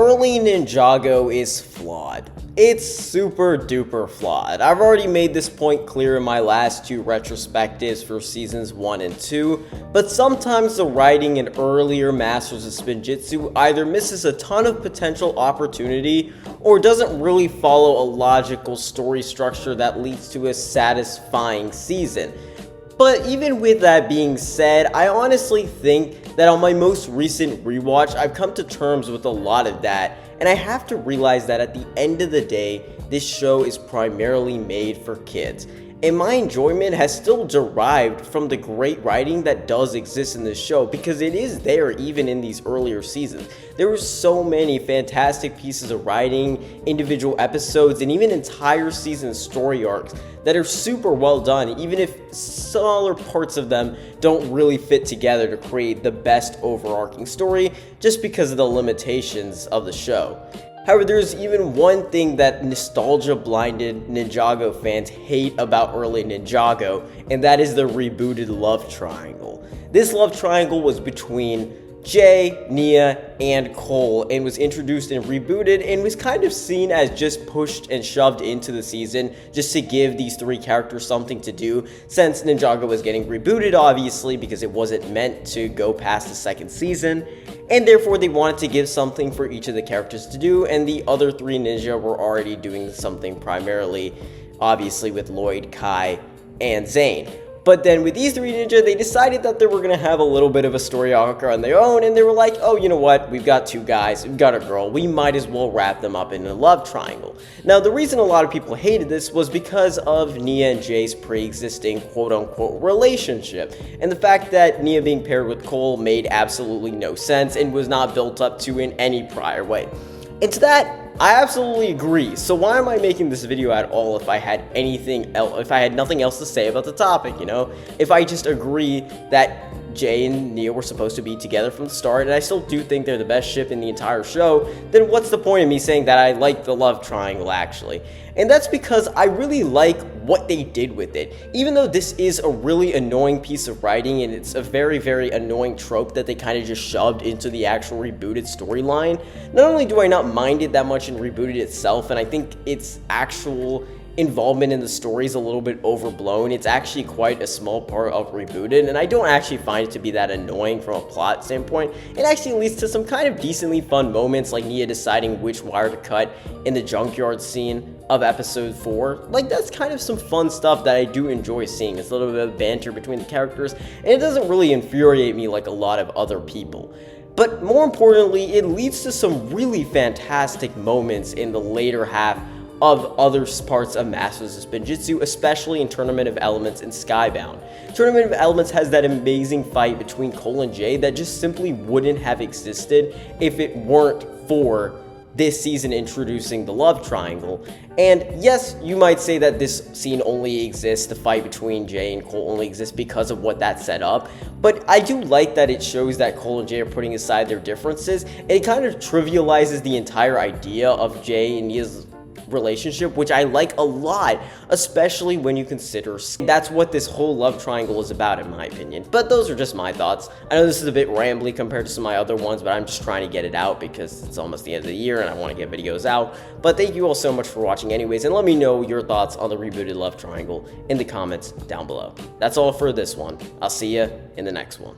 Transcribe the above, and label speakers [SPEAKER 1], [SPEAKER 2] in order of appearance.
[SPEAKER 1] Early Ninjago is flawed. It's super duper flawed. I've already made this point clear in my last two retrospectives for seasons 1 and 2, but sometimes the writing in earlier Masters of Spinjitzu either misses a ton of potential opportunity or doesn't really follow a logical story structure that leads to a satisfying season. But even with that being said, I honestly think that on my most recent rewatch, I've come to terms with a lot of that, and I have to realize that at the end of the day, this show is primarily made for kids. And my enjoyment has still derived from the great writing that does exist in this show, because it is there even in these earlier seasons. There were so many fantastic pieces of writing, individual episodes, and even entire season story arcs that are super well done, even if smaller parts of them don't really fit together to create the best overarching story, just because of the limitations of the show. However, there's even one thing that nostalgia-blinded Ninjago fans hate about early Ninjago, and that is the rebooted love triangle. This love triangle was between Jay, Nia, and Cole, and was introduced in Rebooted, and was kind of seen as just pushed and shoved into the season just to give these three characters something to do, since Ninjago was getting rebooted, obviously, because it wasn't meant to go past the second season, and therefore they wanted to give something for each of the characters to do, and the other three ninja were already doing something primarily, obviously, with Lloyd, Kai, and Zane. But then with these three ninja, they decided that they were going to have a little bit of a story arc on their own, and they were like, oh, you know what, we've got two guys, we've got a girl, we might as well wrap them up in a love triangle. Now, the reason a lot of people hated this was because of Nia and Jay's pre-existing quote-unquote relationship, and the fact that Nia being paired with Cole made absolutely no sense and was not built up to in any prior way. And to that, I absolutely agree. So why am I making this video at all if I had nothing else to say about the topic, you know? If I just agree that Jay and Nia were supposed to be together from the start, and I still do think they're the best ship in the entire show, then what's the point of me saying that I like the love triangle, actually? And that's because I really like what they did with it. Even though this is a really annoying piece of writing, and it's a very, very annoying trope that they kind of just shoved into the actual Rebooted storyline, not only do I not mind it that much in Rebooted itself, and I think its actual involvement in the story is a little bit overblown. It's actually quite a small part of Rebooted, and I don't actually find it to be that annoying from a plot standpoint. It actually leads to some kind of decently fun moments, like Nia deciding which wire to cut in the junkyard scene of episode 4. Like, that's kind of some fun stuff that I do enjoy seeing. It's a little bit of banter between the characters, and it doesn't really infuriate me like a lot of other people. But more importantly, it leads to some really fantastic moments in the later half of other parts of Masters of Spinjitzu, especially in Tournament of Elements and Skybound. Tournament of Elements has that amazing fight between Cole and Jay that just simply wouldn't have existed if it weren't for this season introducing the love triangle. And yes, you might say that this scene only exists, the fight between Jay and Cole only exists because of what that set up, but I do like that it shows that Cole and Jay are putting aside their differences, and it kind of trivializes the entire idea of Jay and Nia's relationship, which I like a lot, especially when you consider that's what this whole love triangle is about, in my opinion. But those are just my thoughts. I know this is a bit rambly compared to some of my other ones, but I'm just trying to get it out because it's almost the end of the year and I want to get videos out. But thank you all so much for watching anyways, and let me know your thoughts on the rebooted love triangle in the comments down below. That's all for this one. I'll see you in the next one.